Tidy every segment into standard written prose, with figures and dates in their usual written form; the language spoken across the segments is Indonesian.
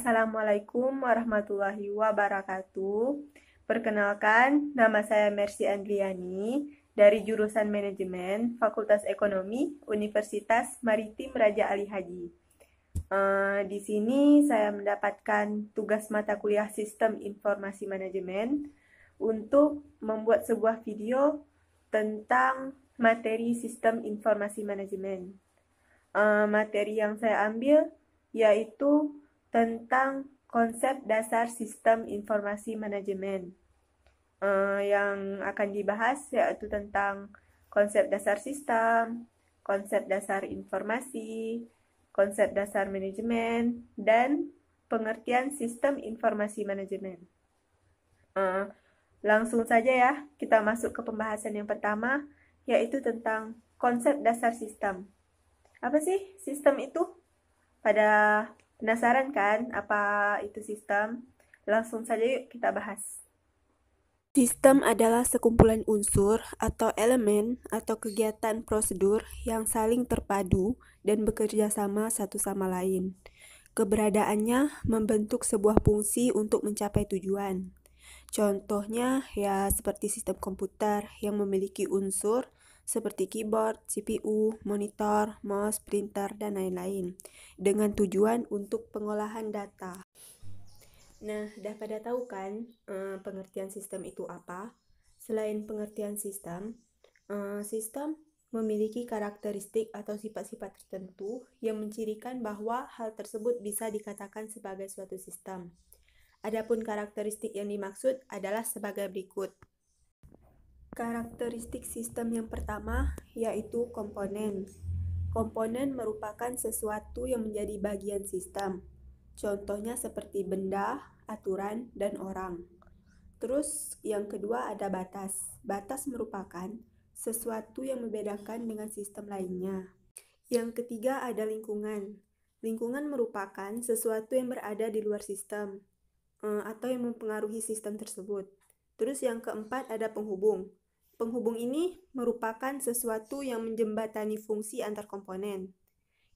Assalamualaikum warahmatullahi wabarakatuh. Perkenalkan, nama saya Mercy Andriani dari jurusan Manajemen Fakultas Ekonomi Universitas Maritim Raja Ali Haji. Di sini saya mendapatkan tugas mata kuliah Sistem Informasi Manajemen untuk membuat sebuah video tentang materi Sistem Informasi Manajemen. Materi yang saya ambil yaitu tentang konsep dasar sistem informasi manajemen. Yang akan dibahas yaitu tentang konsep dasar sistem, konsep dasar informasi, konsep dasar manajemen, dan pengertian sistem informasi manajemen. Langsung saja ya, kita masuk ke pembahasan yang pertama, yaitu tentang konsep dasar sistem. Apa sih sistem itu? Pada penasaran kan apa itu sistem? Langsung saja yuk kita bahas. Sistem adalah sekumpulan unsur atau elemen atau kegiatan prosedur yang saling terpadu dan bekerja sama satu sama lain. Keberadaannya membentuk sebuah fungsi untuk mencapai tujuan. Contohnya ya seperti sistem komputer yang memiliki unsur seperti keyboard, CPU, monitor, mouse, printer, dan lain-lain, dengan tujuan untuk pengolahan data. Nah, dah pada tahu kan pengertian sistem itu apa? Selain pengertian sistem, sistem memiliki karakteristik atau sifat-sifat tertentu yang mencirikan bahwa hal tersebut bisa dikatakan sebagai suatu sistem. Adapun karakteristik yang dimaksud adalah sebagai berikut. Karakteristik sistem yang pertama yaitu komponen. Komponen merupakan sesuatu yang menjadi bagian sistem. Contohnya seperti benda, aturan, dan orang. Terus yang kedua ada batas. Batas merupakan sesuatu yang membedakan dengan sistem lainnya. Yang ketiga ada lingkungan. Lingkungan merupakan sesuatu yang berada di luar sistem atau yang mempengaruhi sistem tersebut. Terus yang keempat ada penghubung. Penghubung ini merupakan sesuatu yang menjembatani fungsi antar komponen.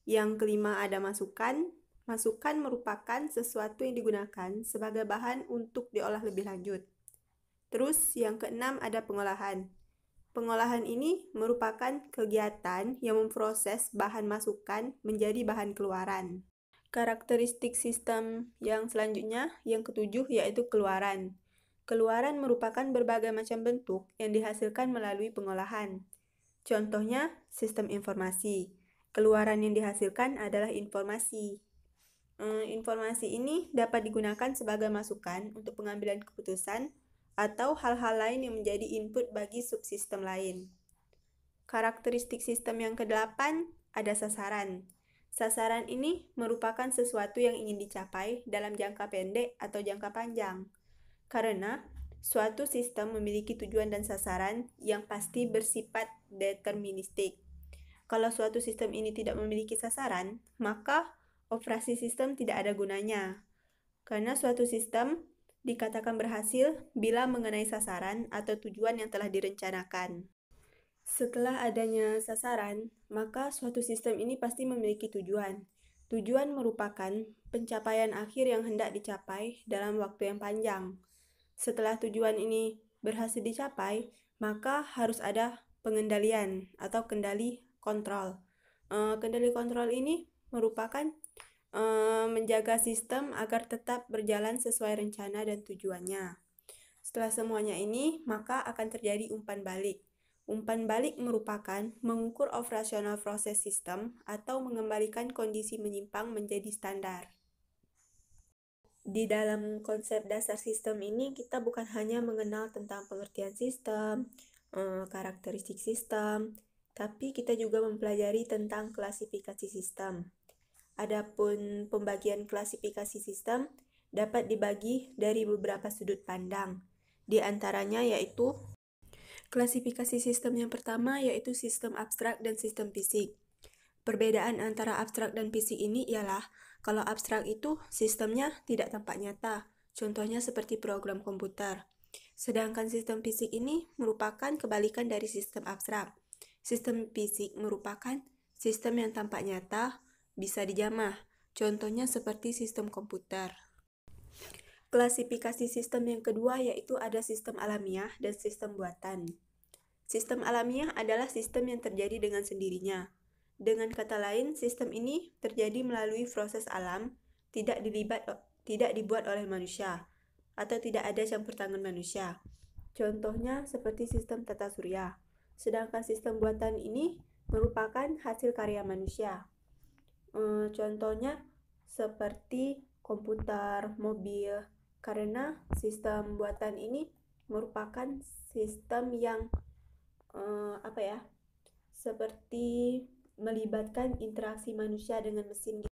Yang kelima ada masukan. Masukan merupakan sesuatu yang digunakan sebagai bahan untuk diolah lebih lanjut. Terus yang keenam ada pengolahan. Pengolahan ini merupakan kegiatan yang memproses bahan masukan menjadi bahan keluaran. Karakteristik sistem yang selanjutnya, yang ketujuh, yaitu keluaran. Keluaran merupakan berbagai macam bentuk yang dihasilkan melalui pengolahan. Contohnya, sistem informasi. Keluaran yang dihasilkan adalah informasi. Informasi ini dapat digunakan sebagai masukan untuk pengambilan keputusan atau hal-hal lain yang menjadi input bagi subsistem lain. Karakteristik sistem yang kedelapan ada sasaran. Sasaran ini merupakan sesuatu yang ingin dicapai dalam jangka pendek atau jangka panjang. Karena suatu sistem memiliki tujuan dan sasaran yang pasti bersifat deterministik. Kalau suatu sistem ini tidak memiliki sasaran, maka operasi sistem tidak ada gunanya. Karena suatu sistem dikatakan berhasil bila mengenai sasaran atau tujuan yang telah direncanakan. Setelah adanya sasaran, maka suatu sistem ini pasti memiliki tujuan. Tujuan merupakan pencapaian akhir yang hendak dicapai dalam waktu yang panjang. Setelah tujuan ini berhasil dicapai, maka harus ada pengendalian atau kendali kontrol. Kendali kontrol ini merupakan menjaga sistem agar tetap berjalan sesuai rencana dan tujuannya. Setelah semuanya ini, maka akan terjadi umpan balik. Umpan balik merupakan mengukur operasional proses sistem atau mengembalikan kondisi menyimpang menjadi standar. Di dalam konsep dasar sistem ini, kita bukan hanya mengenal tentang pengertian sistem, karakteristik sistem, tapi kita juga mempelajari tentang klasifikasi sistem. Adapun pembagian klasifikasi sistem dapat dibagi dari beberapa sudut pandang. Di antaranya yaitu klasifikasi sistem yang pertama yaitu sistem abstrak dan sistem fisik. Perbedaan antara abstrak dan fisik ini ialah kalau abstrak itu sistemnya tidak tampak nyata, contohnya seperti program komputer. Sedangkan sistem fisik ini merupakan kebalikan dari sistem abstrak. Sistem fisik merupakan sistem yang tampak nyata, bisa dijamah. Contohnya seperti sistem komputer. Klasifikasi sistem yang kedua yaitu ada sistem alamiah dan sistem buatan. Sistem alamiah adalah sistem yang terjadi dengan sendirinya. Dengan kata lain, sistem ini terjadi melalui proses alam, tidak dibuat oleh manusia, atau tidak ada campur tangan manusia. Contohnya seperti sistem tata surya. Sedangkan sistem buatan ini merupakan hasil karya manusia. Contohnya seperti komputer, mobil, karena sistem buatan ini merupakan sistem yang seperti melibatkan interaksi manusia dengan mesin.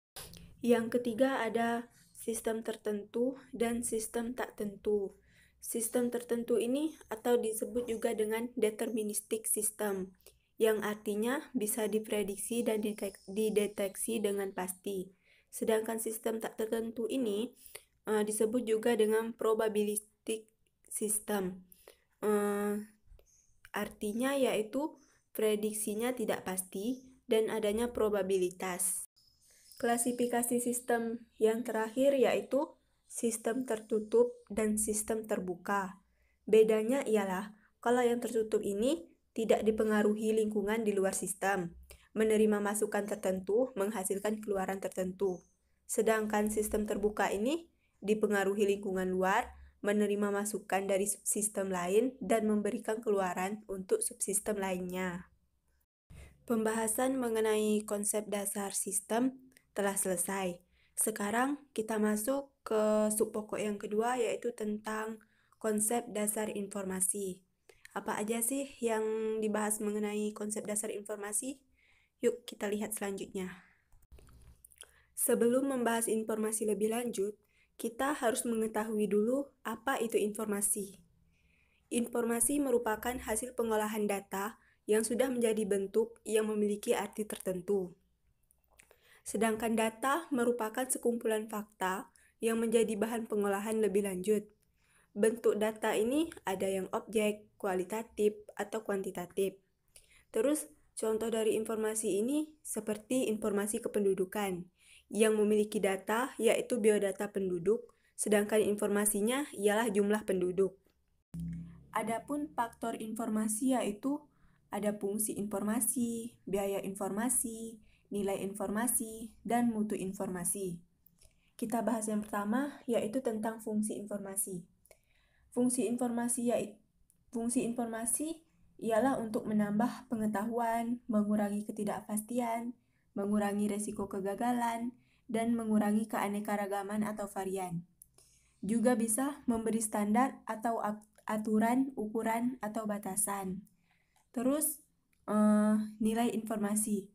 Yang ketiga ada sistem tertentu dan sistem tak tentu. Sistem tertentu ini atau disebut juga dengan deterministic system, yang artinya bisa diprediksi dan dideteksi dengan pasti. Sedangkan sistem tak tertentu ini disebut juga dengan probabilistic system. Artinya yaitu prediksinya tidak pasti dan adanya probabilitas. Klasifikasi sistem yang terakhir yaitu sistem tertutup dan sistem terbuka. Bedanya ialah kalau yang tertutup ini tidak dipengaruhi lingkungan di luar sistem, menerima masukan tertentu menghasilkan keluaran tertentu. Sedangkan sistem terbuka ini dipengaruhi lingkungan luar, menerima masukan dari subsistem lain, dan memberikan keluaran untuk subsistem lainnya. Pembahasan mengenai konsep dasar sistem telah selesai. Sekarang kita masuk ke subpokok yang kedua, yaitu tentang konsep dasar informasi. Apa aja sih yang dibahas mengenai konsep dasar informasi? Yuk kita lihat selanjutnya. Sebelum membahas informasi lebih lanjut, kita harus mengetahui dulu apa itu informasi. Informasi merupakan hasil pengolahan data yang sudah menjadi bentuk yang memiliki arti tertentu. Sedangkan data merupakan sekumpulan fakta yang menjadi bahan pengolahan lebih lanjut. Bentuk data ini ada yang objek, kualitatif, atau kuantitatif. Terus, contoh dari informasi ini seperti informasi kependudukan, yang memiliki data yaitu biodata penduduk, sedangkan informasinya ialah jumlah penduduk. Adapun faktor informasi yaitu ada fungsi informasi, biaya informasi, nilai informasi, dan mutu informasi. Kita bahas yang pertama yaitu tentang fungsi informasi. Fungsi informasi ialah untuk menambah pengetahuan, mengurangi ketidakpastian, mengurangi resiko kegagalan, dan mengurangi keanekaragaman atau varian. Juga bisa memberi standar atau aturan, ukuran, atau batasan. Terus, nilai informasi.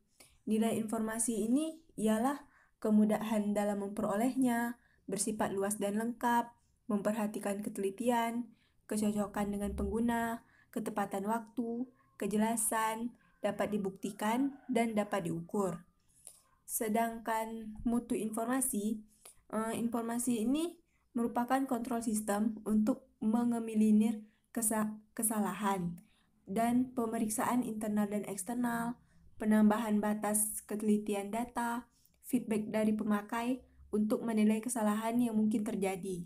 Nilai informasi ini ialah kemudahan dalam memperolehnya, bersifat luas dan lengkap, memperhatikan ketelitian, kecocokan dengan pengguna, ketepatan waktu, kejelasan, dapat dibuktikan, dan dapat diukur. Sedangkan mutu informasi, informasi ini merupakan kontrol sistem untuk mengeliminir kesalahan dan pemeriksaan internal dan eksternal, penambahan batas ketelitian data, feedback dari pemakai untuk menilai kesalahan yang mungkin terjadi.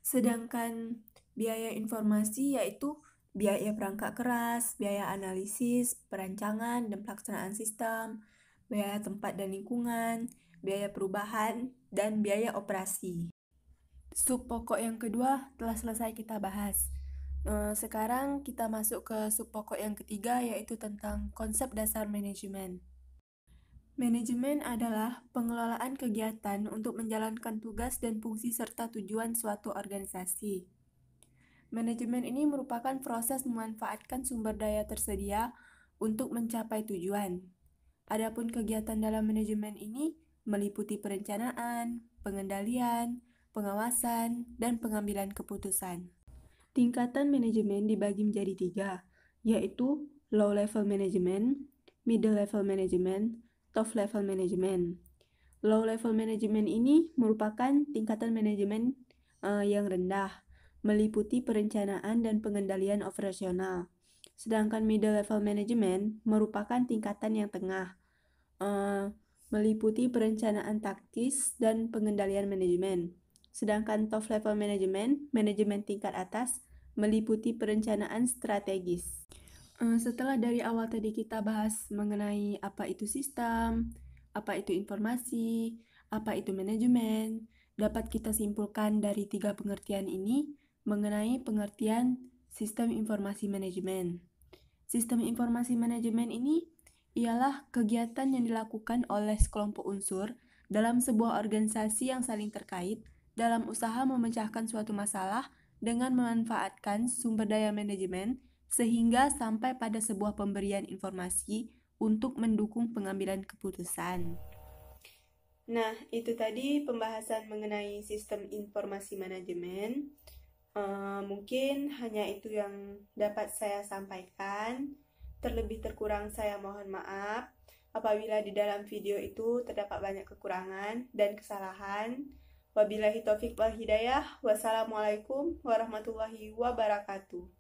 Sedangkan biaya informasi yaitu biaya perangkat keras, biaya analisis, perancangan, dan pelaksanaan sistem, biaya tempat dan lingkungan, biaya perubahan, dan biaya operasi. Subpokok yang kedua telah selesai kita bahas. Sekarang kita masuk ke subpokok yang ketiga yaitu tentang konsep dasar manajemen. Manajemen adalah pengelolaan kegiatan untuk menjalankan tugas dan fungsi serta tujuan suatu organisasi. Manajemen ini merupakan proses memanfaatkan sumber daya tersedia untuk mencapai tujuan. Adapun kegiatan dalam manajemen ini meliputi perencanaan, pengendalian, pengawasan, dan pengambilan keputusan. Tingkatan manajemen dibagi menjadi 3, yaitu low level management, middle level management, top level management. Low level management ini merupakan tingkatan manajemen yang rendah, meliputi perencanaan dan pengendalian operasional. Sedangkan middle level management merupakan tingkatan yang tengah, meliputi perencanaan taktis dan pengendalian manajemen. Sedangkan top level management, manajemen tingkat atas, meliputi perencanaan strategis. Setelah dari awal tadi kita bahas mengenai apa itu sistem, apa itu informasi, apa itu manajemen, dapat kita simpulkan dari 3 pengertian ini mengenai pengertian sistem informasi manajemen. Sistem informasi manajemen ini ialah kegiatan yang dilakukan oleh sekelompok unsur dalam sebuah organisasi yang saling terkait dalam usaha memecahkan suatu masalah dengan memanfaatkan sumber daya manajemen sehingga sampai pada sebuah pemberian informasi untuk mendukung pengambilan keputusan. Nah, itu tadi pembahasan mengenai sistem informasi manajemen. Mungkin hanya itu yang dapat saya sampaikan. Terlebih terkurang saya mohon maaf apabila di dalam video itu terdapat banyak kekurangan dan kesalahan. Wabillahi taufiq wal hidayah. Wassalamualaikum warahmatullahi wabarakatuh.